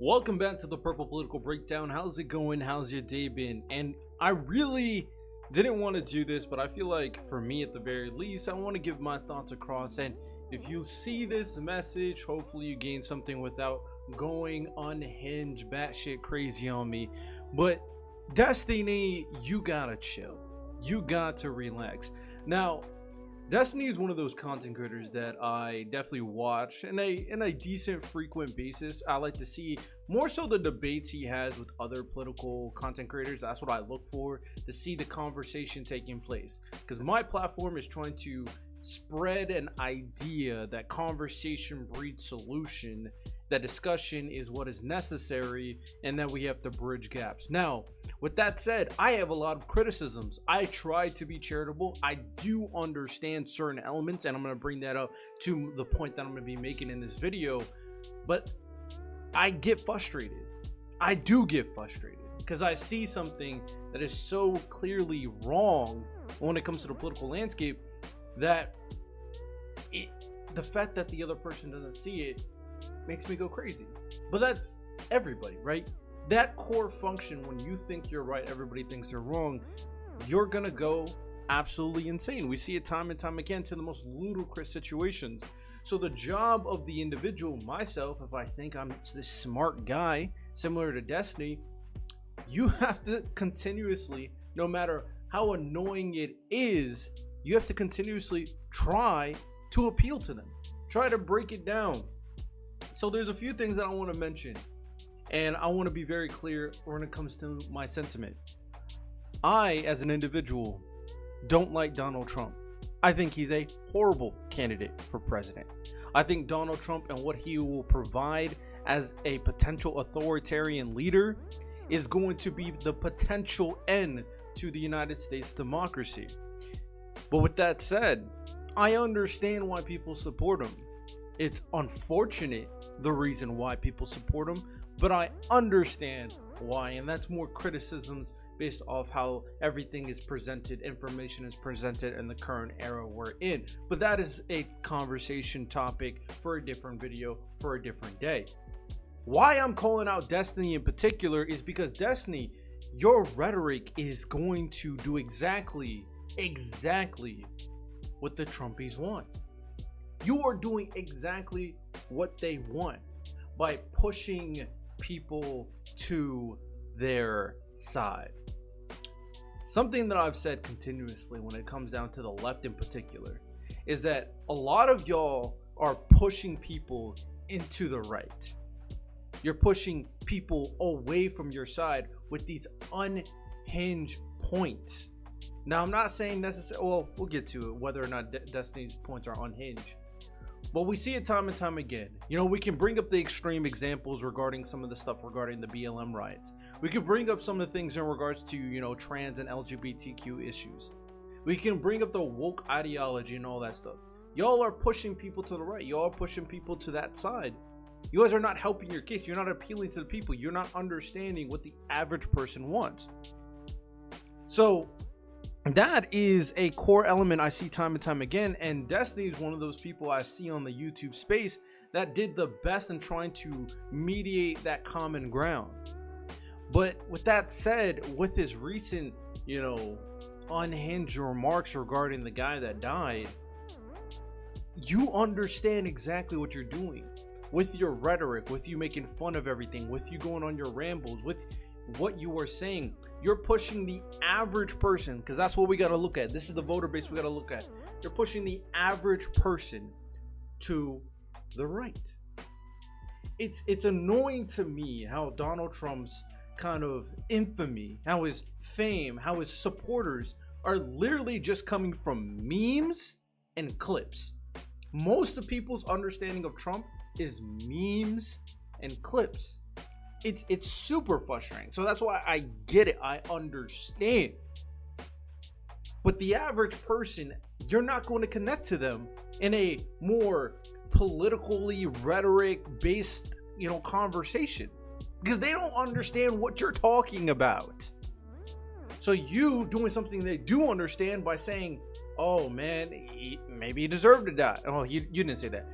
Welcome back to the Purple Political Breakdown. How's it going? How's your day been? And I really didn't want to do this, but I feel like for me at the very least, I want to give my thoughts across. And if you see this message, hopefully you gain something without going unhinged, batshit crazy on me. But Destiny, you gotta chill. You got to relax. Now, Destiny is one of those content creators that I definitely watch in a decent frequent basis. I like to see more so the debates he has with other political content creators. That's what I look for, to see the conversation taking place, because my platform is trying to spread an idea that conversation breeds solution, that discussion is what is necessary, and that we have to bridge gaps. Now, with that said, I have a lot of criticisms. I try to be charitable. I do understand certain elements, and I'm going to bring that up to the point that I'm going to be making in this video. But I get frustrated. I do get frustrated because I see something that is so clearly wrong when it comes to the political landscape that the fact that the other person doesn't see it makes me go crazy. But that's everybody, right? That core function, when you think you're right, everybody thinks they're wrong, you're gonna go absolutely insane. We see it time and time again to the most ludicrous situations. So the job of the individual, myself, if I think I'm this smart guy similar to Destiny, you have to continuously, no matter how annoying it is, you have to continuously try to appeal to them, try to break it down. So there's a few things that I want to mention, and I want to be very clear when it comes to my sentiment. I, as an individual, don't like Donald Trump. I think he's a horrible candidate for president. I think Donald Trump and what he will provide as a potential authoritarian leader is going to be the potential end to the United States democracy. But with that said, I understand why people support him. It's unfortunate the reason why people support him, but I understand why, and that's more criticisms based off how everything is presented, information is presented in the current era we're in. But that is a conversation topic for a different video, for a different day. Why I'm calling out Destiny in particular is because Destiny, your rhetoric is going to do exactly what the Trumpies want. You are doing exactly what they want by pushing people to their side. Something that I've said continuously when it comes down to the left in particular is that a lot of y'all are pushing people into the right. You're pushing people away from your side with these unhinged points. Now, I'm not saying necessarily, well, we'll get to it, whether or not Destiny's points are unhinged. But we see it time and time again. You know, we can bring up the extreme examples regarding some of the stuff regarding the BLM riots. We can bring up some of the things in regards to, you know, trans and LGBTQ issues. We can bring up the woke ideology and all that stuff. Y'all are pushing people to the right. Y'all are pushing people to that side. You guys are not helping your case. You're not appealing to the people. You're not understanding what the average person wants. So that is a core element I see time and time again, and Destiny is one of those people I see on the YouTube space that did the best in trying to mediate that common ground. But with that said, with his recent, you know, unhinged remarks regarding the guy that died, you understand exactly what you're doing with your rhetoric, with you making fun of everything, with you going on your rambles, with what you are saying. You're pushing the average person, because that's what we got to look at. This is the voter base we got to look at. You're pushing the average person to the right. It's annoying to me how Donald Trump's kind of infamy, how his fame, how his supporters are literally just coming from memes and clips. Most of people's understanding of Trump is memes and clips. It's super frustrating. So that's why I get it. I understand. But the average person, you're not going to connect to them in a more politically rhetoric based, you know, conversation, because they don't understand what you're talking about. So you doing something they do understand by saying, oh man, maybe he deserved to die. Oh, you didn't say that.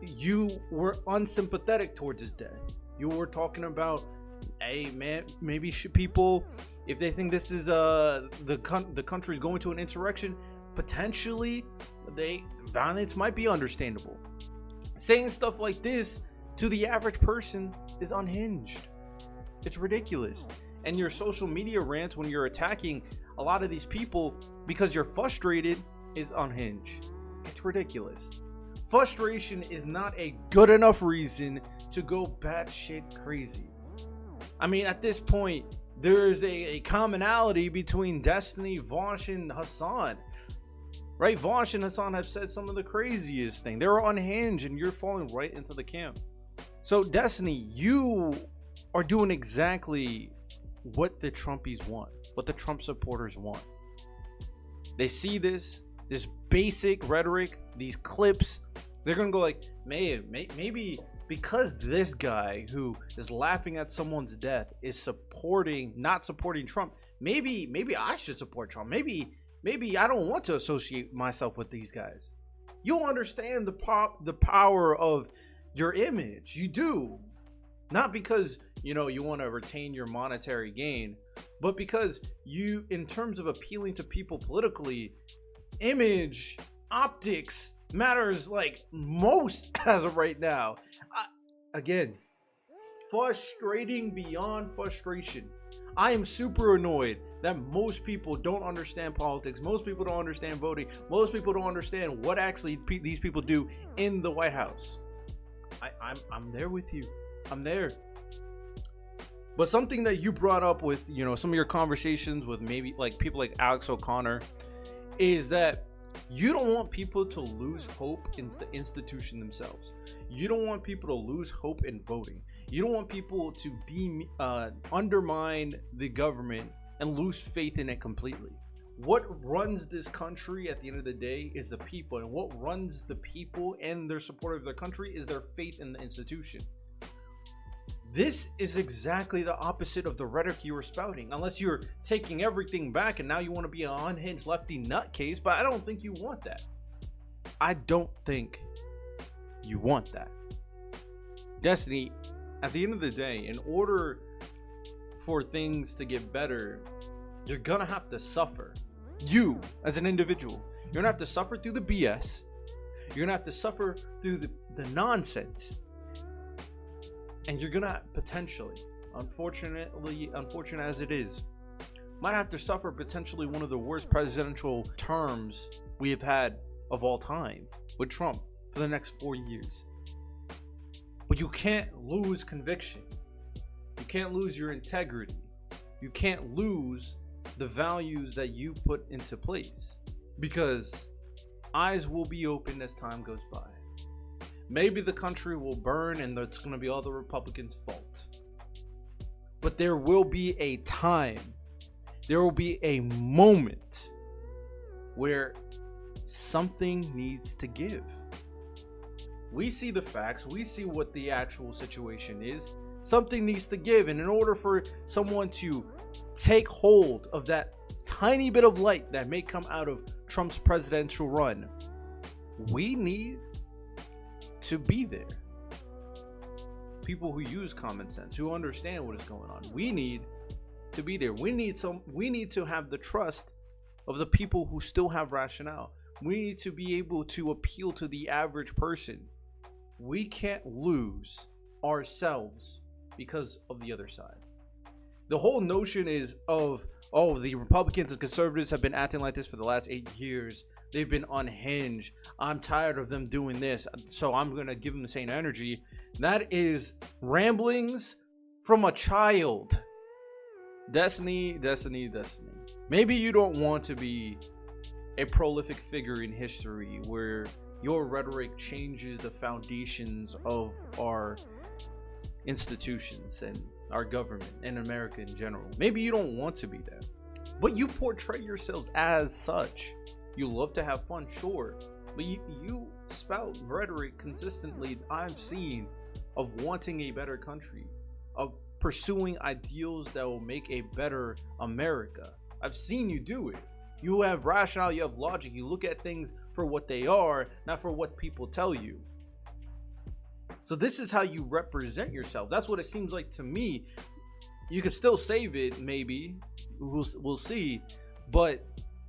You were unsympathetic towards his death. You were talking about, hey man, maybe people, if they think this is the country is going to an insurrection, potentially violence might be understandable. Saying stuff like this to the average person is unhinged. It's ridiculous. And your social media rants when you're attacking a lot of these people because you're frustrated is unhinged. It's ridiculous. Frustration is not a good enough reason to go batshit crazy. I mean, at this point, there's a commonality between Destiny, Vos, and Hassan. Right? Vos and Hassan have said some of the craziest things. They're unhinged, and you're falling right into the camp. So, Destiny, you are doing exactly what the Trumpies want, what the Trump supporters want. They see this basic rhetoric, these clips. They're gonna go like, maybe because this guy who is laughing at someone's death is not supporting Trump, maybe I should support Trump. Maybe I don't want to associate myself with these guys. You'll understand the power of your image. You do. Not because, you want to retain your monetary gain, but because you, in terms of appealing to people politically, image, optics matters like most as of right now. Again, frustrating beyond frustration. I am super annoyed that most people don't understand politics. Most people don't understand voting. Most people don't understand what actually these people do in the White House. I'm there with you. I'm there. But something that you brought up with, some of your conversations with maybe like people like Alex O'Connor is that you don't want people to lose hope in the institution themselves. You don't want people to lose hope in voting. You don't want people to undermine the government and lose faith in it completely. What runs this country at the end of the day is the people, and what runs the people and their support of their country is their faith in the institution. This is exactly the opposite of the rhetoric you were spouting, unless you're taking everything back and now you want to be an unhinged lefty nutcase, but I don't think you want that. I don't think you want that. Destiny, at the end of the day, in order for things to get better, you're gonna have to suffer. You, as an individual, you're gonna have to suffer through the BS. You're gonna have to suffer through the nonsense. And you're gonna potentially, unfortunate as it is, might have to suffer potentially one of the worst presidential terms we have had of all time with Trump for the next 4 years. But you can't lose conviction. You can't lose your integrity. You can't lose the values that you put into place, because eyes will be opened as time goes by. Maybe the country will burn and it's going to be all the Republicans' fault. But there will be a time, there will be a moment where something needs to give. We see the facts, we see what the actual situation is. Something needs to give, and in order for someone to take hold of that tiny bit of light that may come out of Trump's presidential run, we need to be there. People who use common sense, who understand what is going on. We need to be there. We need to have the trust of the people who still have rationale. We need to be able to appeal to the average person. We can't lose ourselves because of the other side. The whole notion is of, the Republicans and conservatives have been acting like this for the last 8 years. They've been unhinged. I'm tired of them doing this, so I'm going to give them the same energy. That is ramblings from a child. Destiny. Maybe you don't want to be a prolific figure in history where your rhetoric changes the foundations of our institutions and our government and America in general. Maybe you don't want to be that, but you portray yourselves as such. You love to have fun, sure, but you spout rhetoric consistently I've seen of wanting a better country, of pursuing ideals that will make a better America. I've seen you do it. You have rationale, you have logic, you look at things for what they are, not for what people tell you. So this is how you represent yourself. That's what it seems like to me. You can still save it, maybe. We'll see. But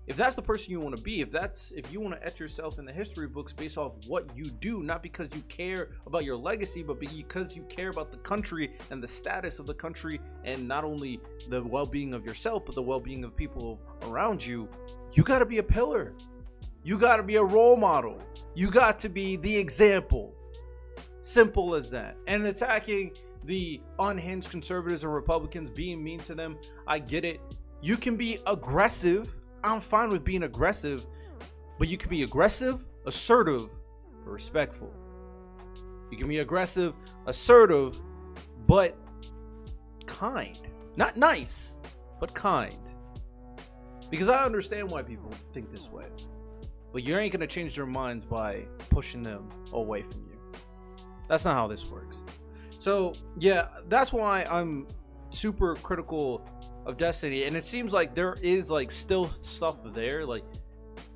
if that's the person you want to be, if you want to etch yourself in the history books based off what you do, not because you care about your legacy, but because you care about the country and the status of the country, and not only the well-being of yourself, but the well-being of people around you, you got to be a pillar. You got to be a role model. You got to be the example. Simple as that. And attacking the unhinged conservatives and Republicans, being mean to them, I get it. You can be aggressive. I'm fine with being aggressive, but you can be aggressive, assertive, but respectful. You can be aggressive, assertive, but kind. Not nice, but kind. Because I understand why people think this way. But you ain't gonna change their minds by pushing them away from you. That's not how this works. So yeah, that's why I'm super critical of Destiny, and it seems like there is like still stuff there, like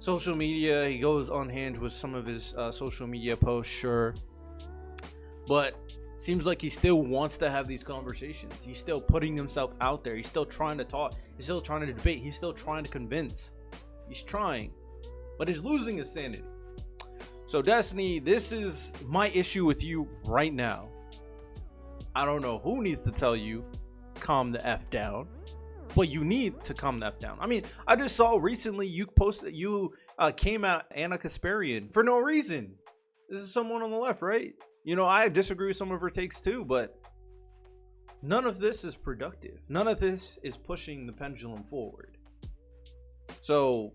social media. He goes unhinged with some of his social media posts, sure, but seems like he still wants to have these conversations. He's still putting himself out there. He's still trying to talk. He's still trying to debate. He's still trying to convince. He's trying, but he's losing his sanity. So Destiny, this is my issue with you right now. I don't know who needs to tell you calm the F down, but you need to calm the F down. I mean, I just saw recently you posted, you came out Anna Kasparian for no reason. This is someone on the left, right? You know, I disagree with some of her takes too, but none of this is productive. None of this is pushing the pendulum forward. So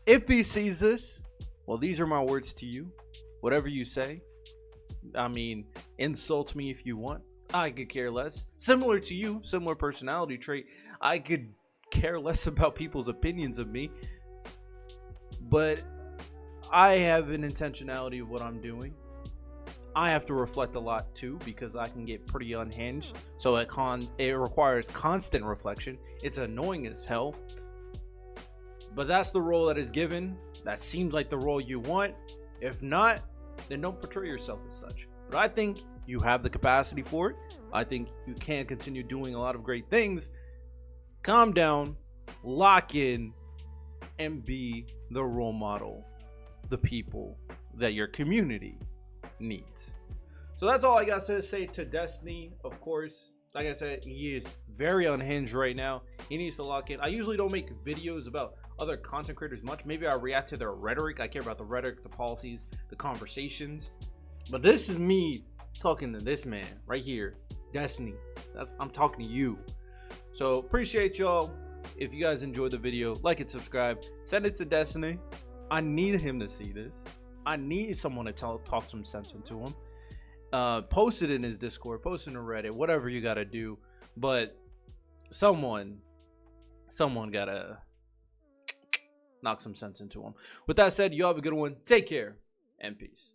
if he sees this, well, these are my words to you. Whatever you say, I mean, insult me if you want. I could care less. Similar to you, similar personality trait. I could care less about people's opinions of me. But I have an intentionality of what I'm doing. I have to reflect a lot too, because I can get pretty unhinged. So it requires constant reflection. It's annoying as hell. But that's the role that is given. That seems like the role you want. If not, then don't portray yourself as such. But I think you have the capacity for it. I think you can continue doing a lot of great things. Calm down, lock in, and be the role model, the people that your community needs. So that's all I got to say to Destiny. Of course, like I said, he is very unhinged right now. He needs to lock in. I usually don't make videos about other content creators much. Maybe I react to their rhetoric. I care about the rhetoric, the policies, the conversations. But this is me talking to this man right here, Destiny. I'm talking to you. So appreciate y'all. If you guys enjoyed the video, like it, subscribe, send it to Destiny. I need him to see this. I need someone to talk some sense into him. Post it in his Discord, post it in Reddit, whatever you gotta do. But someone gotta knock some sense into him. With that said, you have a good one. Take care and peace.